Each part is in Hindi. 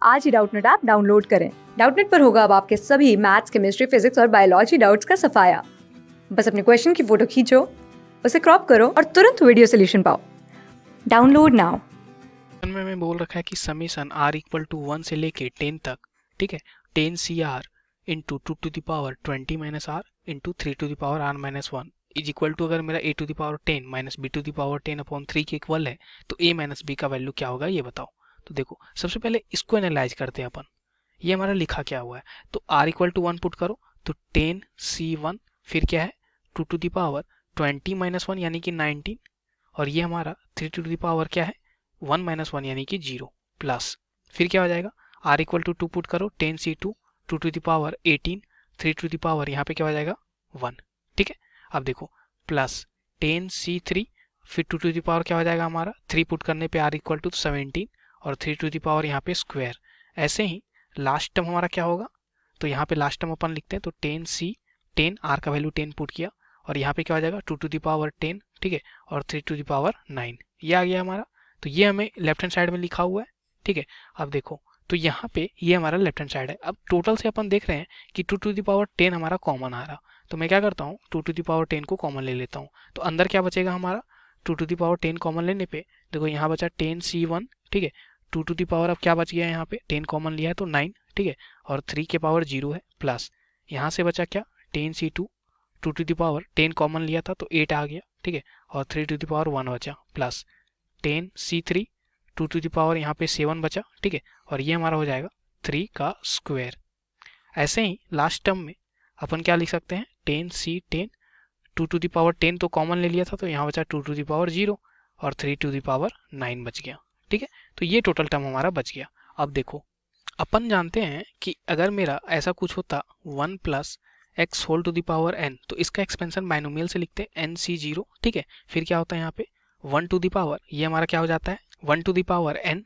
आज ही डाउटनेट ऐप डाउनलोड करें। डाउटनेट पर होगा अब आपके सभी मैथ्स, केमिस्ट्री, फिजिक्स और बायोलॉजी डाउट्स का सफाया। बस अपने क्वेश्चन की फोटो खींचो, उसे क्रॉप करो और तुरंत वीडियो सोल्यूशन पाओ। Download now. में मैं बोल रखा है कि समीशन r इक्वल टू 1 से लेके 10 तक, ठीक है, 10 CR into 2 to the power 20 minus r into 3 to the power r minus 1 is equal to, अगर मेरा a to the power 10 minus b to the power 10 upon 3 के इक्वल है तो a माइनस b का वैल्यू क्या होगा ये बताओ। तो देखो सबसे पहले इसको एनालाइज करते हैं अपन। ये हमारा लिखा क्या हुआ है, तो r इक्वल टू 1 पुट करो तो 10 C1 फिर क्या है 2 टू द पावर 20 माइनस 1 यानी कि 19 और ये हमारा 3 टू द पावर क्या है 1 माइनस 1 यानी कि 0 प्लस फिर क्या हो जाएगा r इक्वल टू 2 पुट करो 10 C2 2 to the power 18 3 to the power यहाँ पे क्या हो जाएगा 1। ठीक है, अब देखो प्लस 10 C3 फिर 2 टू द पावर क्या हो जाएगा हमारा 3 पुट करने पे r इक्वल टू 17 और 3 टू द पावर यहाँ पे स्क्वायर। ऐसे ही लास्ट टर्म हमारा क्या होगा, तो यहाँ पे लास्ट टर्म अपन लिखते हैं तो 10 r का वैल्यू 10 पुट किया और यहाँ पे क्या हो जाएगा 2 टू द पावर 10, ठीक है, और 3 टू द पावर 9 ये आ गया हमारा। तो ये हमें लेफ्ट हैंड साइड में लिखा हुआ है। ठीक है, अब देखो तो यहाँ पे ये हमारा लेफ्ट हैंड साइड है। अब टोटल से अपन देख रहे हैं कि 2 टू द पावर 10 हमारा कॉमन आ रहा, तो मैं क्या करता हूँ 2 टू द पावर 10 को कॉमन ले लेता हूँ। तो अंदर क्या बचेगा हमारा 2 टू द पावर 10 कॉमन लेने पे देखो यहाँ बचा 10 C1, ठीक है, 2 टू द पावर अब क्या बच गया यहाँ पे 10 कॉमन लिया है तो 9, ठीक है, और 3 के पावर 0 है प्लस यहाँ से बचा क्या 10 C2 2 to the power 10 common लिया था तो 8 आ गया, ठीक है, और 3 टू द पावर 1 बचा plus 10 C3 2 to the power यहाँ पे 7 बचा, ठीक है, और ये हमारा हो जाएगा 3 का स्क्वायर। ऐसे ही लास्ट टर्म में अपन क्या लिख सकते हैं 10 2 टू द पावर 10 तो कॉमन ले लिया था तो यहाँ बचा 2 टू द पावर 0 और 3 टू द पावर 9 बच गया। ठीक है, तो ये टोटल टर्म हमारा बच गया। अब देखो अपन जानते हैं कि अगर मेरा ऐसा कुछ होता 1 plus x whole to the power n तो इसका एक्सपेंशन बाइनोमियल से लिखते हैं NC0, ठीक है, फिर क्या होता है यहाँ पे 1 टू द पावर ये हमारा क्या हो जाता है 1 टू द पावर n,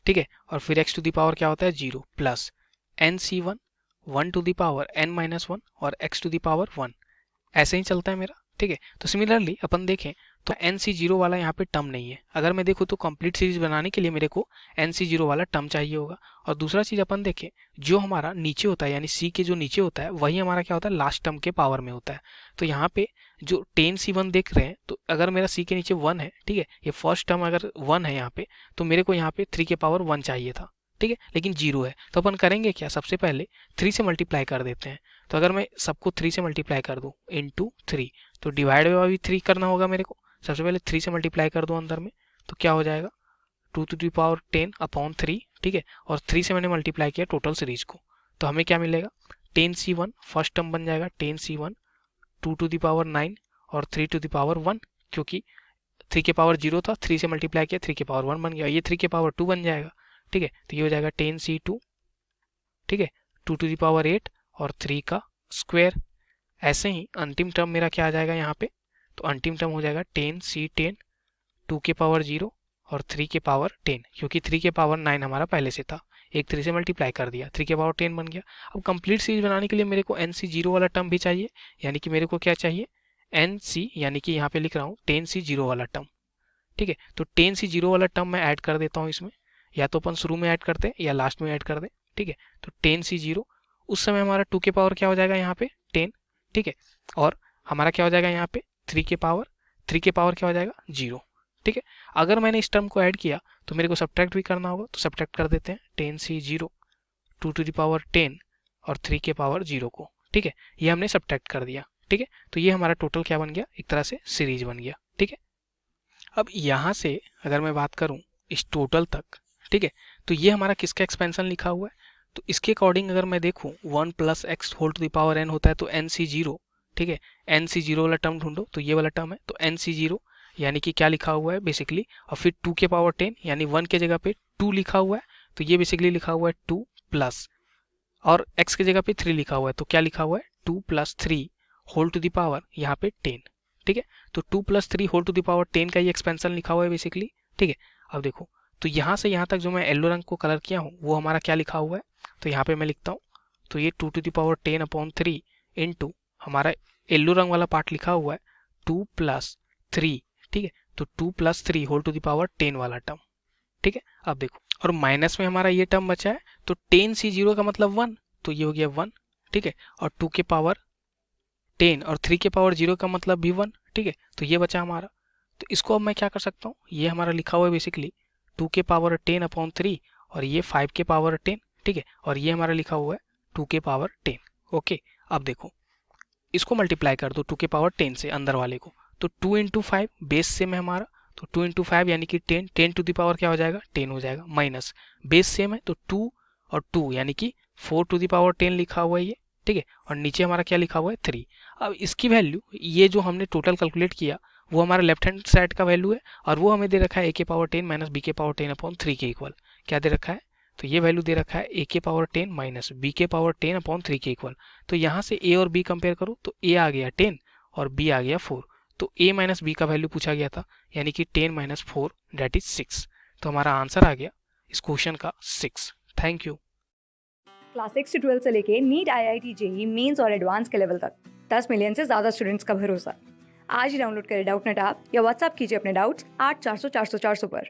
ठीक है, और फिर x टू द पावर क्या होता है 0 plus NC1 1 to the power n minus 1 और x टू द पावर 1 ऐसे ही चलता है मेरा। ठीक है, तो सिमिलरली अपन देखें तो NC0 वाला यहाँ पे टर्म नहीं है। अगर मैं देखूँ तो कंप्लीट सीरीज बनाने के लिए मेरे को NC0 वाला टर्म चाहिए होगा। और दूसरा चीज अपन देखें जो हमारा नीचे होता है यानी C के जो नीचे होता है वही हमारा क्या होता है लास्ट टर्म के पावर में होता है। तो यहाँ पे जो 10C1 देख रहे हैं तो अगर मेरा C के नीचे 1 है, ठीक है, ये फर्स्ट टर्म अगर 1 है यहाँ पे तो मेरे को यहाँ पे 3 के पावर 1 चाहिए था, ठीक है, लेकिन 0 है। तो अपन करेंगे क्या, सबसे पहले 3 से मल्टीप्लाई कर देते हैं। तो अगर मैं सबको 3 से मल्टीप्लाई कर दूं इंटू 3 तो डिवाइड बाय भी 3 करना होगा मेरे को। सबसे पहले 3 से मल्टीप्लाई कर दूं अंदर में तो क्या हो जाएगा 2 टू द पावर 10 अपॉन 3, ठीक है, और 3 से मैंने मल्टीप्लाई किया टोटल सीरीज को तो हमें क्या मिलेगा 10C1 फर्स्ट टर्म बन जाएगा 10C1 2 टू द पावर 9 और 3 टू द पावर 1, क्योंकि 3 के पावर 0 था 3 से मल्टीप्लाई किया 3 के पावर 1 बन गया, ये 3 के पावर 2 बन जाएगा। ठीक है, तो ये हो जाएगा 10C2, ठीक है, 2 टू द पावर 8 और 3 का स्क्वायर। ऐसे ही अंतिम टर्म मेरा क्या आ जाएगा यहाँ पे, तो अंतिम टर्म हो जाएगा 10C10 2 के पावर 0 और 3 के पावर 10, क्योंकि 3 के पावर 9 हमारा पहले से था, एक 3 से मल्टीप्लाई कर दिया 3 के पावर 10 बन गया। अब कंप्लीट सीरीज बनाने के लिए मेरे को NC0 वाला टर्म भी चाहिए, यानी कि मेरे को क्या चाहिए NC, यानी कि यहाँ पे लिख रहा हूँ 10C0 वाला टर्म। ठीक है, तो 10C0 वाला टर्म मैं ऐड कर देता हूँ इसमें, या तो अपन शुरू में ऐड करते हैं या लास्ट में ऐड कर दें। ठीक है, तो 10C0 उस समय हमारा 2 के पावर क्या हो जाएगा यहाँ पे 10, ठीक है, और हमारा क्या हो जाएगा यहाँ पे 3 के पावर क्या हो जाएगा 0। ठीक है, अगर मैंने इस टर्म को ऐड किया तो मेरे को सब्ट्रैक्ट भी करना होगा, तो सब्ट्रैक्ट कर देते हैं 10C0 2 टू द पावर 10 और 3 के पावर 0 को। ठीक है, ये हमने सब्ट्रैक्ट कर दिया। ठीक है, तो ये हमारा टोटल क्या बन गया, एक तरह से सीरीज बन गया। ठीक है, अब यहाँ से अगर मैं बात करूँ इस टोटल तक, ठीक है, तो ये हमारा किसका एक्सपेंशन लिखा हुआ है, तो इसके अकॉर्डिंग अगर मैं देखूँ 1 plus x whole to the power n होता है तो NC0, ठीक है, NC0 वाला टर्म ढूंढो तो ये वाला टर्म है, तो NC0 यानी कि क्या लिखा हुआ है बेसिकली, और फिर 2 के पावर 10 यानी 1 के जगह पे 2 लिखा हुआ है तो ये बेसिकली लिखा हुआ है 2 प्लस, और x के जगह पे 3 लिखा हुआ है तो क्या लिखा हुआ है 2 plus 3 whole to the power यहाँ पे 10। ठीक है, तो 2 plus 3 whole to the power 10 का ये एक्सपेंशन लिखा हुआ है बेसिकली। ठीक है, अब देखो तो यहाँ से यहाँ तक जो मैं येलो रंग को कलर किया हूँ वो हमारा क्या लिखा हुआ है, तो यहाँ पे मैं लिखता हूँ तो ये 2 to the power 10 upon 3 into हमारा येलो रंग वाला पार्ट लिखा हुआ है 2 प्लस 3, ठीक है, तो 2 plus 3 whole to the power 10 वाला टर्म। ठीक है, अब देखो और माइनस में हमारा ये टर्म बचा है तो 10c0 का मतलब 1, तो ये हो गया 1, ठीक है। और 2 के पावर 10 और 3 के पावर 0 का मतलब भी 1, ठीक है। तो ये बचा हमारा। तो इसको अब मैं क्या कर सकता हूँ, ये हमारा लिखा हुआ है बेसिकली 2 के पावर 10 अपॉन 3 और ये 5 के पावर 10, ठीक है। और ये हमारा लिखा हुआ है 2 के पावर 10। ओके, अब देखो इसको मल्टीप्लाई कर दो 2 के पावर 10 से अंदर वाले को, तो 2 इंटू 5 बेस सेम है हमारा, तो 2 इंटू 5 यानी कि 10, 10 टू द पावर क्या हो जाएगा 10 हो जाएगा, माइनस बेस सेम है तो 2 और 2 यानी कि 4 टू द पावर 10 लिखा हुआ है ये, ठीक है। और नीचे हमारा क्या लिखा हुआ है 3। अब इसकी वैल्यू, ये जो हमने टोटल कैलकुलेट किया वो हमारा लेफ्ट हैंड साइड का वैल्यू है और वो हमें दे रखा है ए के पावर 10 माइनस बी के पावर 10 अपॉन 3 के इक्वल। क्या दे रखा है, तो ये वैल्यू दे रखा है ए के पावर 10 माइनस बी के पावर 10 अपॉन 3 के इक्वल। तो यहाँ से ए और बी कंपेयर करो तो ए आ गया 10 और बी आ गया 4, तो ए माइनस बी का वैल्यू पूछा गया था यानी कि 10 माइनस 4 दैट इज 6। तो हमारा आंसर आ गया इस क्वेश्चन का 6। Thank you. क्लास 6 से 12 से लेके नीट, IIT, जेईई मेंस और एडवांस के लेवल तक 10 मिलियन से ज़्यादा स्टूडेंट्स का भरोसा। आज ही डाउनलोड करें डाउटनेट ऐप या व्हाट्सएप कीजिए अपने डाउट्स 8400 400 400 पर।